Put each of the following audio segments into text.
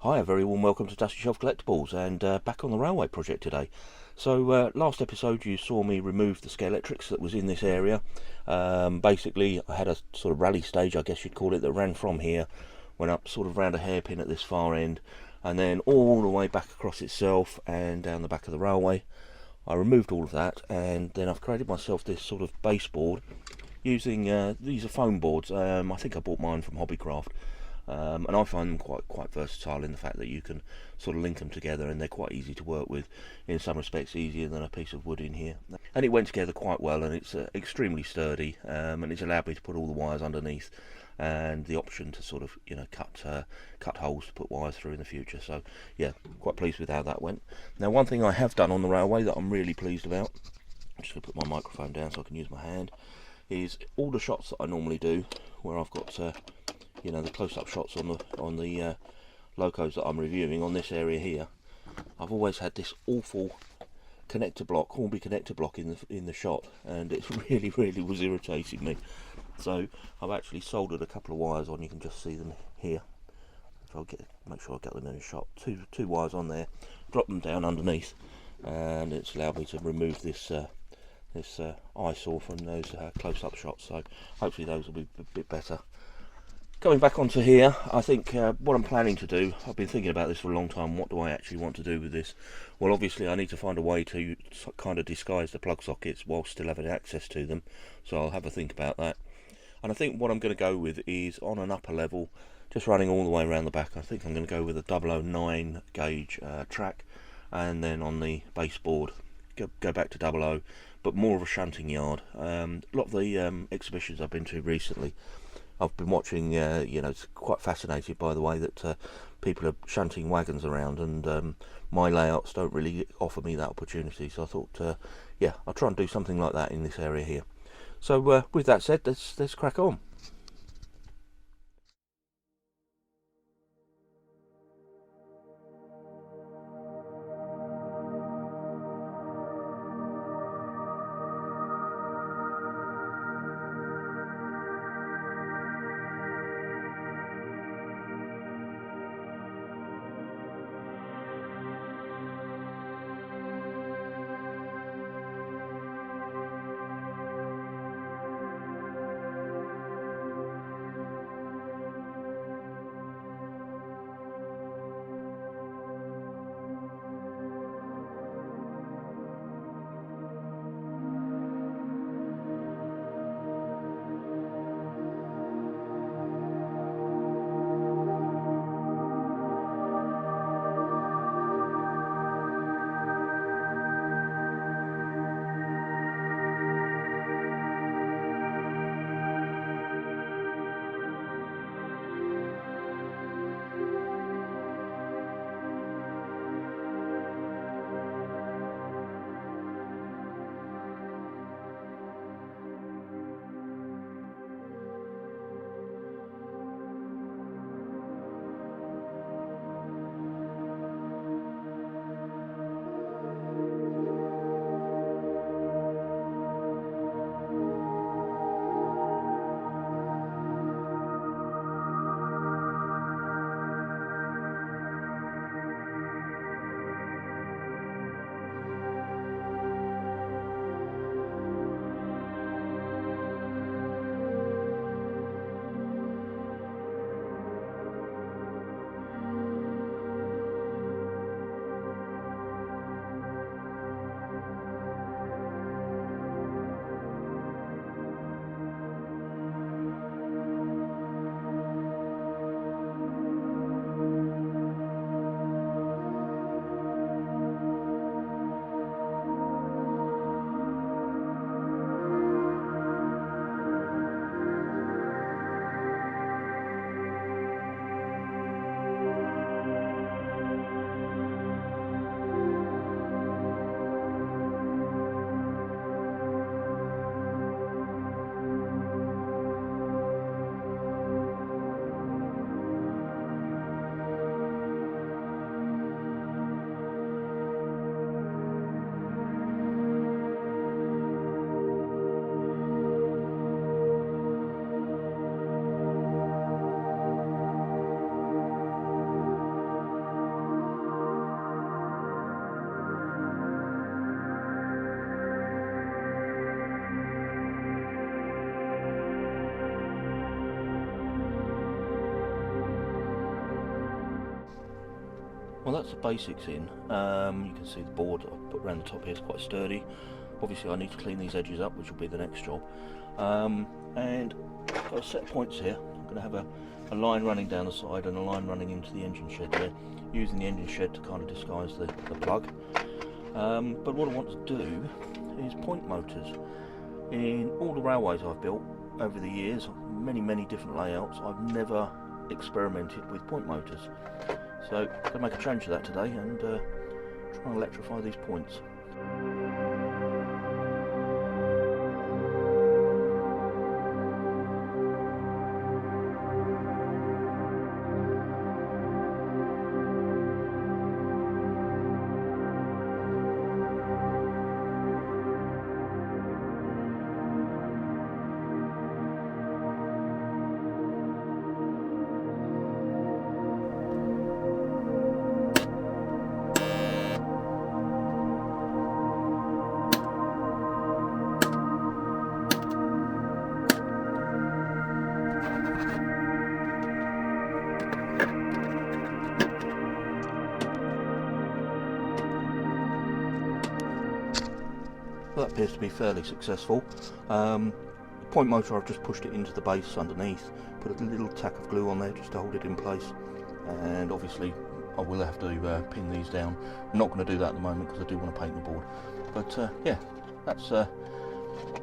Hi, a very warm welcome to Dusty Shelf Collectibles, and back on the railway project today. So last episode you saw me remove the Scalextrics that was in this area. Basically I had a sort of rally stage, I guess you'd call it, that ran from here, went up sort of round a hairpin at this far end, and then all the way back across itself and down the back of the railway. I removed all of that, and then I've created myself this sort of baseboard using, these are foam boards. I think I bought mine from Hobbycraft. And I find them quite versatile in the fact that you can sort of link them together, and they're quite easy to work with. In some respects easier than a piece of wood in here, and it went together quite well, and it's extremely sturdy, and it's allowed me to put all the wires underneath, and the option to sort of cut holes to put wires through in the future. So yeah, quite pleased with how that went. Now, one thing I have done on the railway that I'm really pleased about, I'm just going to put my microphone down so I can use my hand, is all the shots that I normally do where I've got the close-up shots on the locos that I'm reviewing on this area here. I've always had this awful connector block, hornby connector block in the shot, and it really was irritating me. So I've actually soldered a couple of wires on. You can just see them here. So I'll make sure I get them in a shot. Two wires on there. Drop them down underneath, and it's allowed me to remove this eyesore from those close-up shots. So hopefully those will be a bit better. Going back onto here, I think what I'm planning to do, I've been thinking about this for a long time. What do I actually want to do with this? Well, obviously I need to find a way to kind of disguise the plug sockets while still having access to them, so I'll have a think about that. And I think what I'm going to go with is on an upper level, just running all the way around the back. I think I'm going to go with a 009 gauge track, and then on the baseboard go back to 00, but more of a shunting yard. A lot of the exhibitions I've been to recently, I've been watching, it's quite fascinated by the way that people are shunting wagons around, and my layouts don't really offer me that opportunity. So I thought, yeah, I'll try and do something like that in this area here. So with that said, let's crack on. that's the basics in. You can see the board I've put around the top here is quite sturdy. Obviously I need to clean these edges up, which will be the next job. And I've got a set of points here. I'm going to have a line running down the side and a line running into the engine shed there, using the engine shed to kind of disguise the plug. But what I want to do is point motors. In all the railways I've built over the years, many different layouts, I've never experimented with point motors. So I'm going to make a change to that today and try and electrify these points. Well, that appears to be fairly successful. The point motor, I've just pushed it into the base underneath, put a little tack of glue on there just to hold it in place, and obviously I will have to pin these down. I'm not going to do that at the moment because I do want to paint the board, but yeah, that's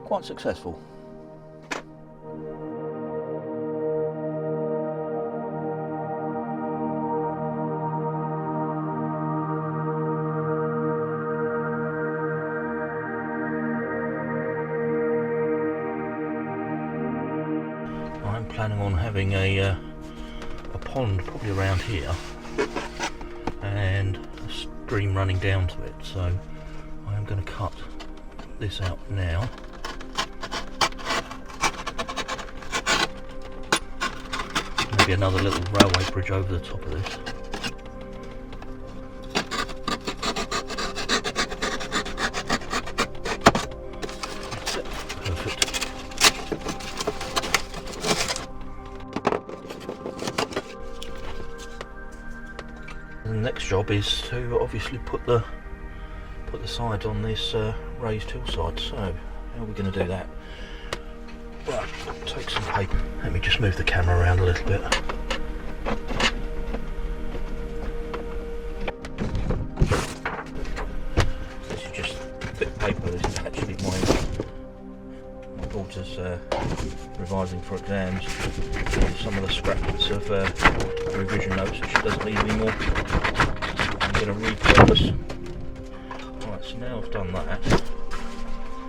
quite successful. I'm planning on having a pond probably around here and a stream running down to it, so I am going to cut this out now. Maybe another little railway bridge over the top of this. Perfect. The next job is to obviously put the sides on this raised hillside. So how are we going to do that? Right, take some paper. Let me just move the camera around a little bit. This is just a bit of paper. This is actually my daughter's revising for exams. Some of the scraps of revision notes that she doesn't need anymore. I'm going to repurpose. Right, so now I've done that.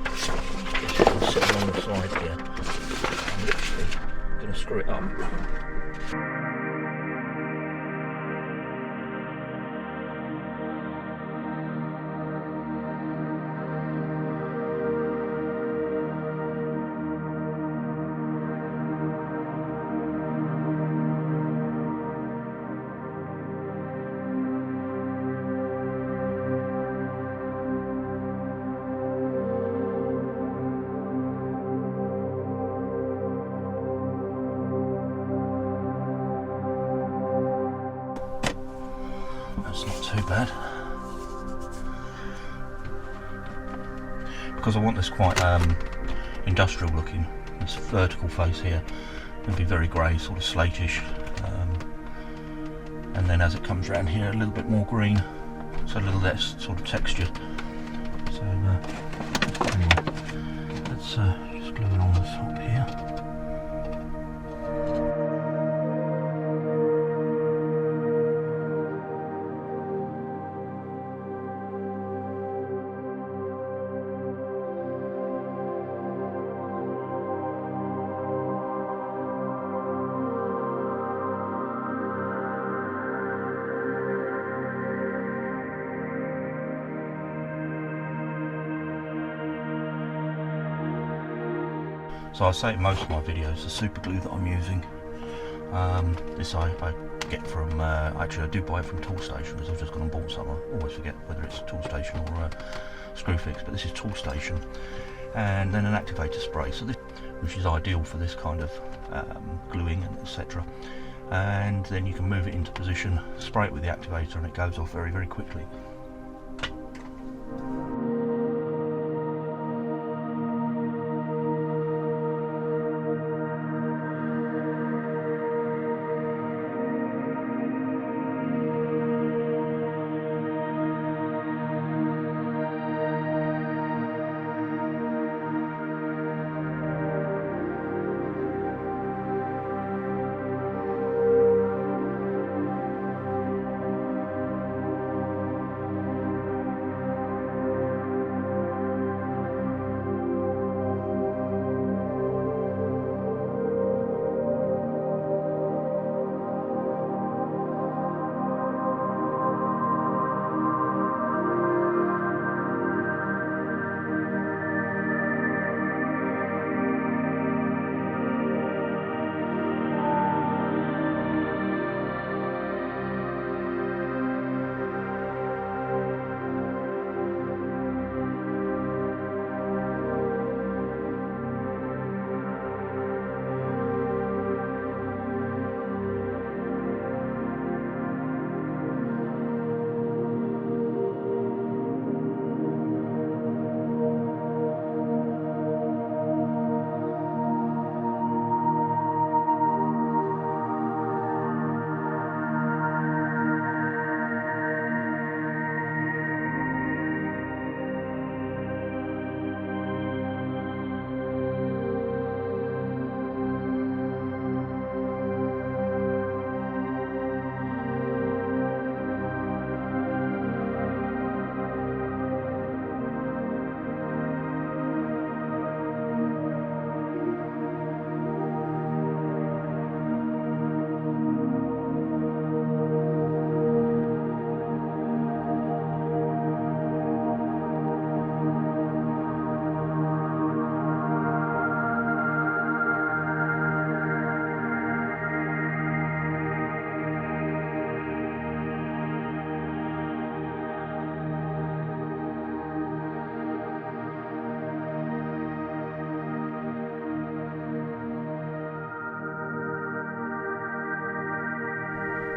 It's going to sit along the side here. I'm literally going to screw it up. That's not too bad, because I want this quite industrial looking. This vertical face here will be very grey, sort of slatish, and then as it comes around here a little bit more green, so a little less sort of texture. So anyway, let's just glue it on the top here. So I say in most of my videos, the super glue that I'm using, this I get from, actually I do buy it from Toolstation, because I've just gone and bought some. I always forget whether it's Toolstation or Screwfix, but this is Toolstation. And then an activator spray, so this, which is ideal for this kind of gluing and etc. and then you can move it into position, spray it with the activator, and it goes off very, very quickly.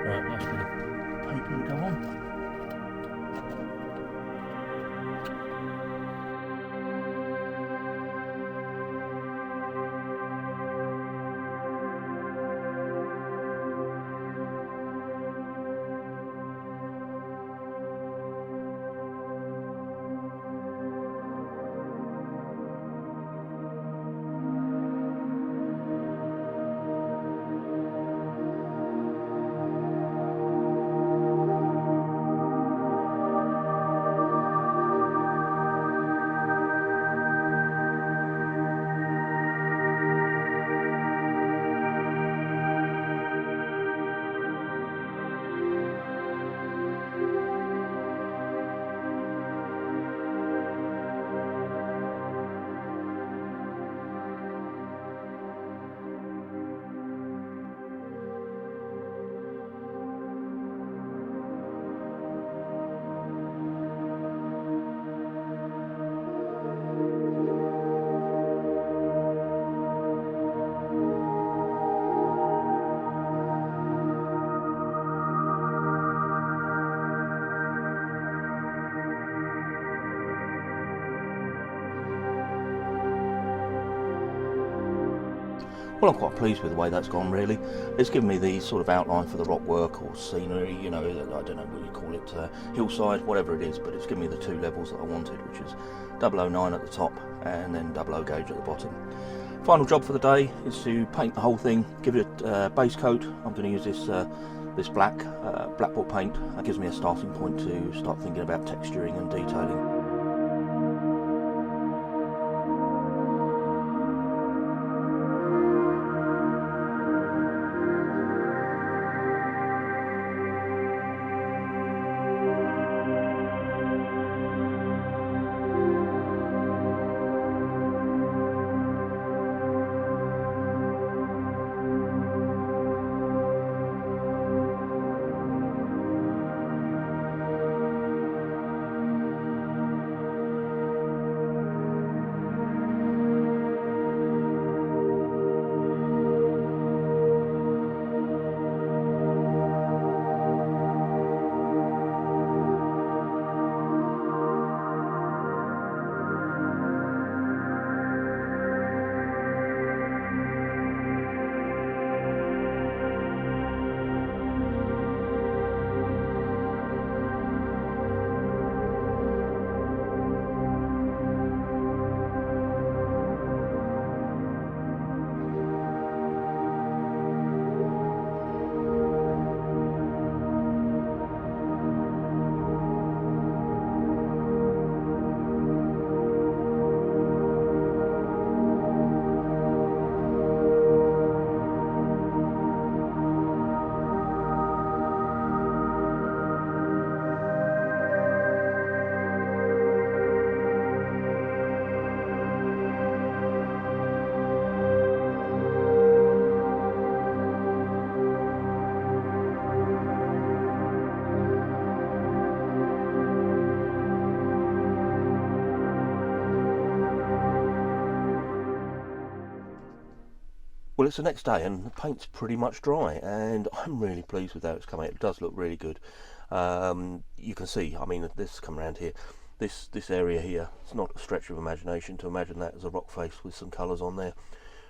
Right, last bit of paper to go on. Well, I'm quite pleased with the way that's gone, really. It's given me the sort of outline for the rock work or scenery, you know, I don't know what you call it, hillside, whatever it is, but it's given me the two levels that I wanted, which is 009 at the top and then 00 gauge at the bottom. Final job for the day is to paint the whole thing, give it a base coat. I'm going to use this blackboard paint. That gives me a starting point to start thinking about texturing and detailing. Well, it's the next day and the paint's pretty much dry, and I'm really pleased with how it's come out. It does look really good. You can see, I mean, this come around here, this area here, it's not a stretch of imagination to imagine that as a rock face with some colours on there,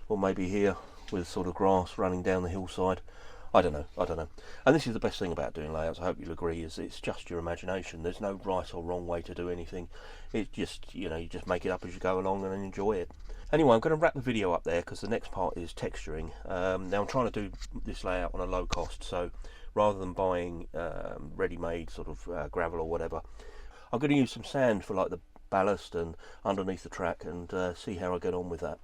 or maybe here with sort of grass running down the hillside. I don't know. And this is the best thing about doing layouts, I hope you'll agree, is it's just your imagination. There's no right or wrong way to do anything. It's just, you know, you just make it up as you go along and enjoy it. Anyway, I'm going to wrap the video up there because the next part is texturing. Now I'm trying to do this layout on a low cost, so rather than buying ready-made sort of gravel or whatever, I'm going to use some sand for like the ballast and underneath the track, and see how I get on with that.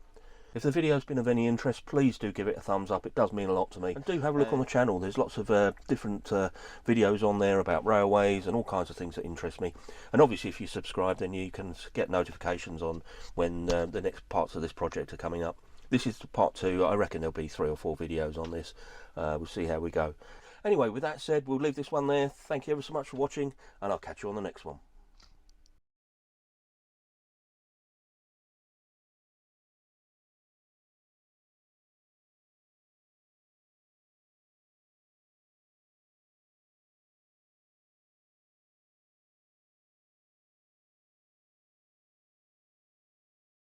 If the video's been of any interest, please do give it a thumbs up. It does mean a lot to me. And do have a look on the channel. There's lots of different videos on there about railways and all kinds of things that interest me. And obviously if you subscribe, then you can get notifications on when the next parts of this project are coming up. This is part 2. I reckon there'll be 3 or 4 videos on this. We'll see how we go. Anyway, with that said, we'll leave this one there. Thank you ever so much for watching, and I'll catch you on the next one.